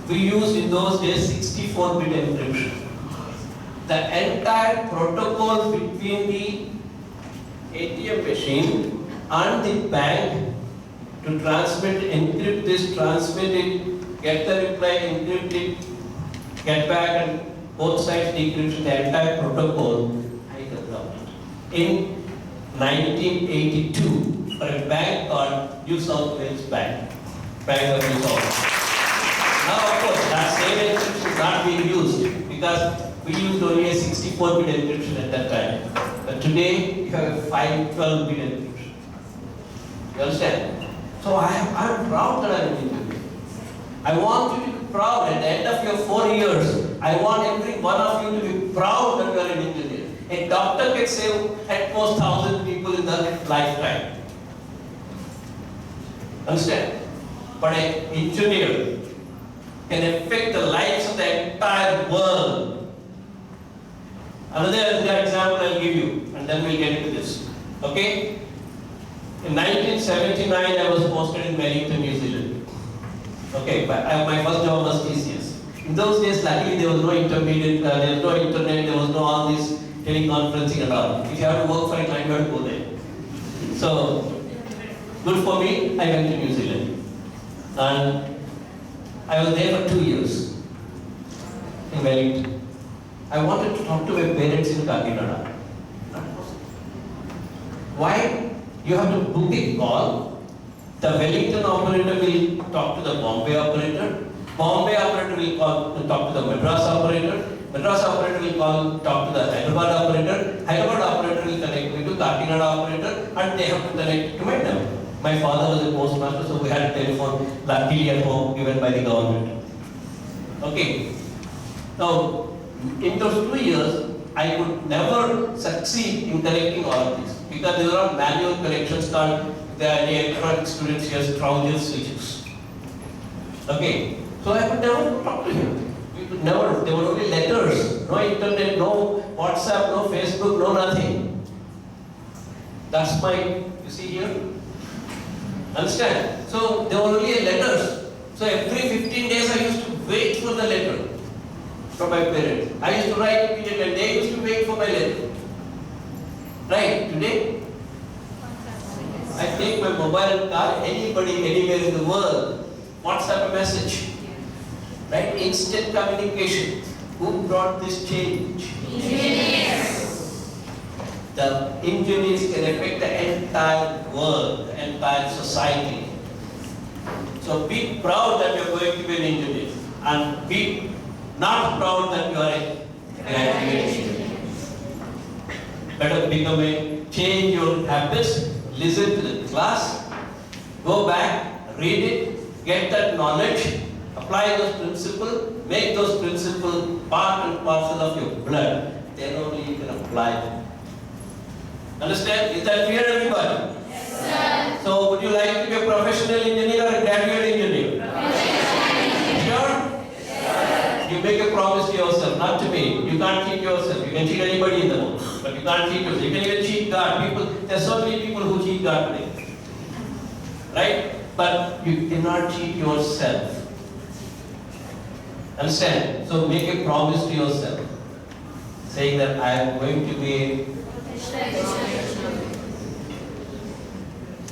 we used in those days 64-bit encryption. The entire protocol between the ATM machine and the bank to transmit, encrypt this, transmit it, get the reply, encrypt it, get back, and both sides decryption, the entire protocol I developed in 1982 for a bank called New South Wales Bank of New South Wales. Now, of course, that same encryption is not being used because we used only a 64-bit encryption at that time. But today, you have a 512-bit encryption. You understand? So I'm proud that I'm an engineer. I want you to be proud at the end of your 4 years. I want every one of you to be proud that you are an engineer. A doctor can save at most 1,000 people in their lifetime. Understand? But an engineer can affect the lives of the entire world. Another example I'll give you, and then we'll get into this. Okay? In 1979, I was posted in Wellington, New Zealand. Okay, but my first job was TCS. In those days, luckily there was no intermediate, there was no internet, there was no all this teleconferencing and all. If you have to work for a client, you have to go there. So, good for me, I went to New Zealand. And I was there for 2 years in Wellington. I wanted to talk to my parents in Kakinada. Why? You have to book a call. The Wellington operator will talk to the Bombay operator. Bombay operator will talk to the Madras operator. Madras operator will talk to the Hyderabad operator. Hyderabad operator will connect me to Kakinada operator, and they have to connect to my number. My father was a postmaster, so we had a telephone luckily at home given by the government. Okay. Now, in those 2 years, I could never succeed in connecting all of this because there were manual connections called the electronic students here, trousers switches. Okay, so I could never talk to him. We could never, there were only letters, no internet, no WhatsApp, no Facebook, no nothing. That's my, you see here? Understand? So there were only letters. So every 15 days I used to wait for the letter from my parents. I used to write immediately and they used to wait for my letter. Right? Today, I take my mobile call, anybody, anywhere in the world, WhatsApp a message. Right? Instant communication. Who brought this change? Engineers. The engineers can affect the entire world, the entire society. So be proud that you are going to be an engineer, and be not proud that you are a graduate engineer. Better become change your habits, listen to the class, go back, read it, get that knowledge, apply those principles, make those principles part and parcel of your blood. Then only you can apply them. Understand? Is that clear, everybody? Yes, sir. So, would you like to be a professional engineer or a graduate engineer? Sure? Yes, you make a promise to yourself, not to me. You can't cheat yourself. You can cheat anybody in the world, but you can't cheat yourself. You can even cheat God. There are so many people who cheat God today. Right? But you cannot cheat yourself. Understand? So make a promise to yourself, saying that I am going to be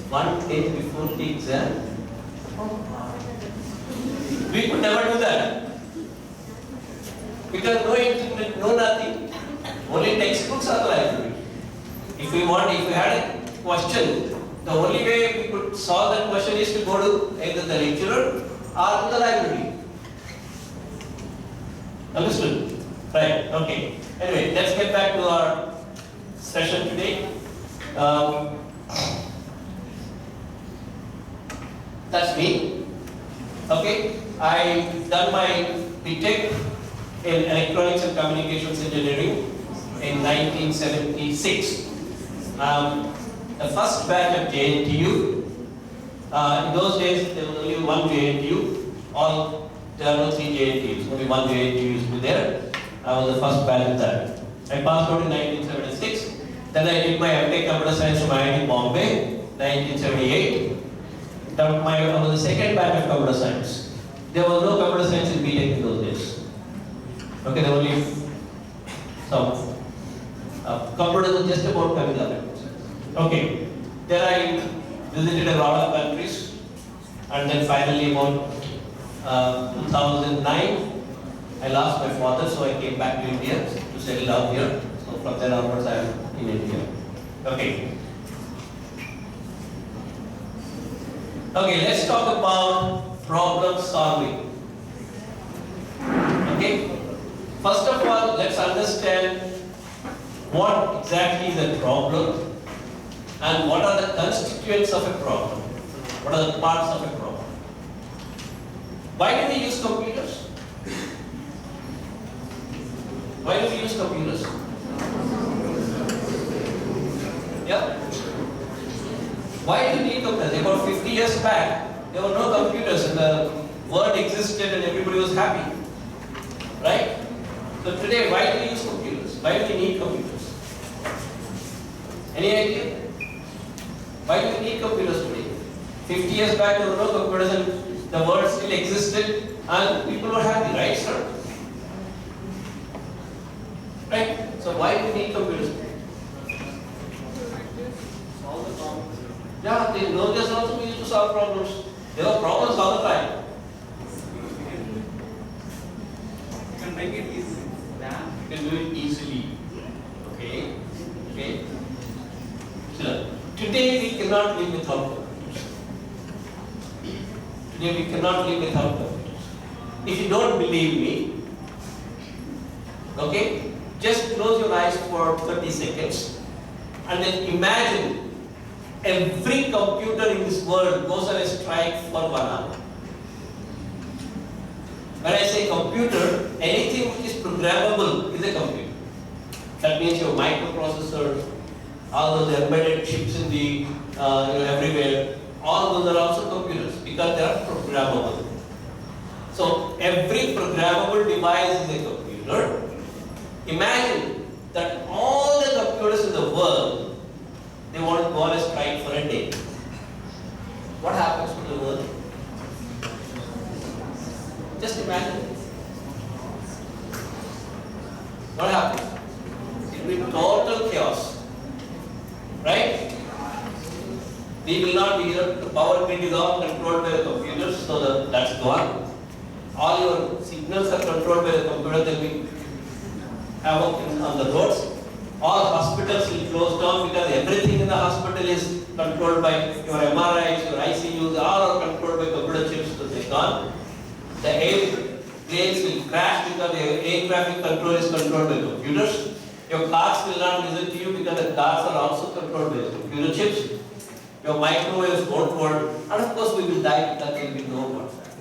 one day before the exam. We could never do that. Because no internet, no nothing. Only textbooks are library. If we had a question, the only way we could solve that question is to go to either the lecturer or to the library. Understood? Right, okay. Anyway, let's get back to our session today. That's me. Okay, I done my BTech in Electronics and Communications Engineering in 1976. The first batch of JNTU. In those days, there was only one JNTU. There are no 3 JNTUs. Only one JNTU used to be there. I was the first batch of that. I passed out in 1976. Then I did my MTech Computer Science from IIT Bombay, 1978. I was the second batch of computer science. There was no computer science in Okay, there were only some computers are just about coming up. Okay, then I visited a lot of countries, and then finally about 2009, I lost my father, so I came back to India to settle down here. So from then onwards, I am in India. Okay. Okay, let's talk about problem solving. Okay. First of all, let's understand what exactly is a problem and what are the constituents of a problem. What are the parts of a problem? Why do we use computers? Why do we use computers? Yeah? Why do you need computers? About 50 years back, there were no computers and the world existed and everybody was happy. Right? So today, why do we use computers? Why do we need computers? Any idea? Why do we need computers today? 50 years back, there were no computers and the world still existed and people were happy, right, sir? Right? So why do we need computers today? Solve the problems. Yeah, they know this also we used to solve problems. There were problems all the time. You can make it easy. Yeah, you can do it easily. Okay? Okay? So, today we cannot live without computers. Today we cannot live without computers. If you don't believe me, okay, just close your eyes for 30 seconds and then imagine every computer in this world goes on a strike for 1 hour. When I say computer, anything which is programmable is a computer. That means your microprocessor, all those embedded chips in the everywhere, all those are also computers because they are programmable. So every programmable device is a computer. Imagine that all the computers in the world, they want to go on a strike for a day. What happens to the world? Just imagine. What happens? It will be total chaos. Right? We will not be here. The power grid is all controlled by the computers, so that's gone. All your signals are controlled by the computer. There will be havoc on the roads. All hospitals will close down because everything in the hospital is controlled by your MRIs, your ICUs, all are controlled by computer chips, so they're gone. The airplanes will crash because the air traffic control is controlled by computers. Your cars will not listen to you because the cars are also controlled by computer chips. Your microwaves won't work. And of course we will die because there will be no WhatsApp.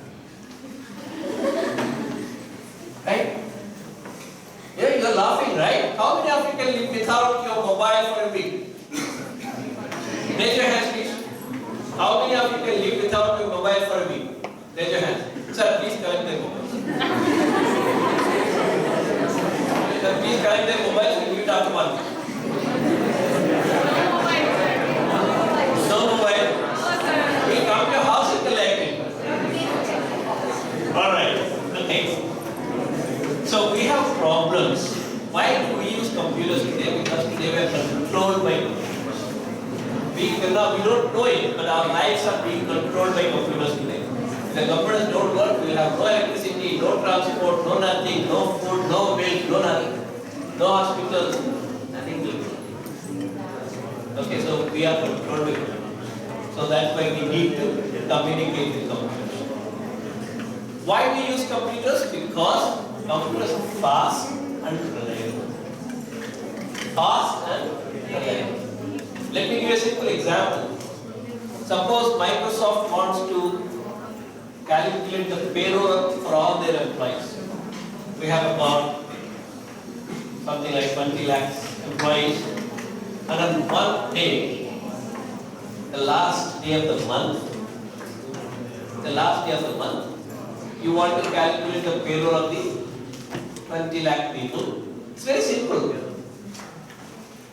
Right? Yeah, you are laughing, right? How many of you can live without your mobile for a week? Raise your hands, please. How many of you can live without your mobile for a week? Raise your hands. Sir, please collect their mobiles. Sir, please collect their mobiles. We'll meet after 1 week. No mobile. We'll come to your house and collect it. Alright. Okay. So we have problems. Why do we use computers today? Because today we are controlled by computers. We don't know it, but our lives are being controlled by computers today. If the computers don't work, we will have no electricity, no transport, no nothing, no food, no milk, no nothing, no hospitals, nothing will be. Okay, so we are controlled by computers. So that's why we need to communicate with computers. Why we use computers? Because computers are fast and reliable. Fast and reliable. Let me give you a simple example. Suppose Microsoft wants to calculate the payroll for all their employees. We have about something like 20 lakhs employees. And on one day, the last day of the month, you want to calculate the payroll of the 20 lakh people. It's very simple.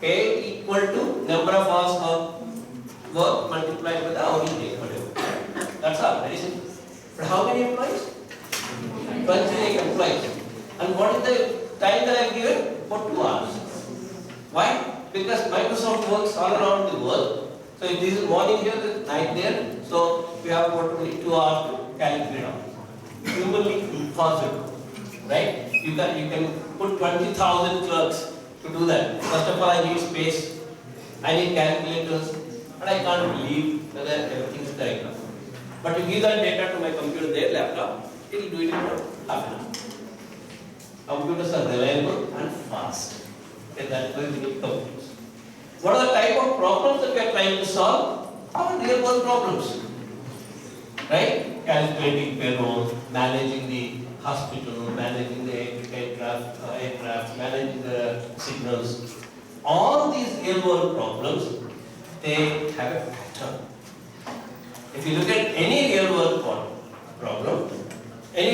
Pay equal to number of hours of work multiplied by the hourly rate, whatever. That's all, very simple. But how many employees? 20 lakh employees. And what is the time that I have given? For 2 hours. Why? Because Microsoft works all around the world. So if this is morning here, this is night there. So we have about only 2 hours to calculate out. Humanly impossible. Right? You can put 20,000 clerks to do that. First of all, I need space. I need calculators. And I can't believe whether everything is correct now. But to give that data to my computer, their laptop, it will do it in about half an hour. Computers are reliable and fast. Okay, that's why we need computers. What are the type of problems that we are trying to solve? Are real world problems. Right? Calculating payroll, managing the hospital, managing the aircraft, managing the signals. All these real world problems, they have a pattern. If you look at any real world problem, it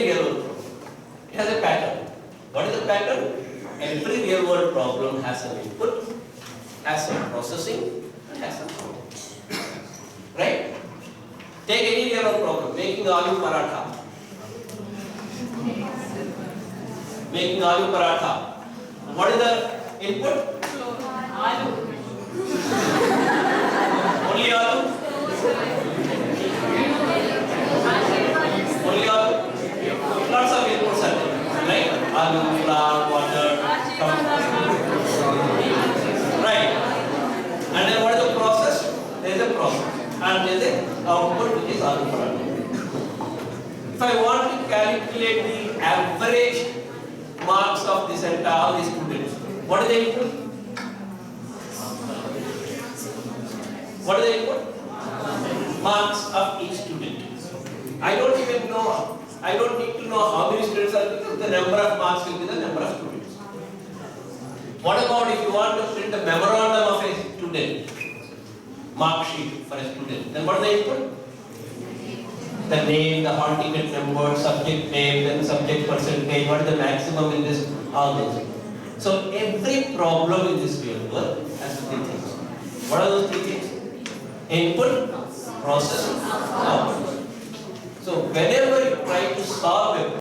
has a pattern. What is the pattern? Every real world problem has an input, has some processing, and has some output. Right? Take any real world problem, making aloo paratha. Making aloo paratha. What is the input? Aloo. Only aloo? Only aloo? Lots of inputs are there. Right? Aloo, flour, water, right? And then what is the process? There is a process. And there is an output which is aloo paratha. If I want to calculate the average marks of this entire all these students, what is the input? What is the input? Marks of each student. I don't even know, I don't need to know how many students are there. The number of marks will be the number of students. What about if you want to print a memorandum of a student, mark sheet for a student, then what is the input? The name, the hall ticket number, subject name, then subject percentage, what is the maximum in this, all those. So every problem in this real world has 3 things. What are those 3 things? Input, process, output. So whenever you try to solve a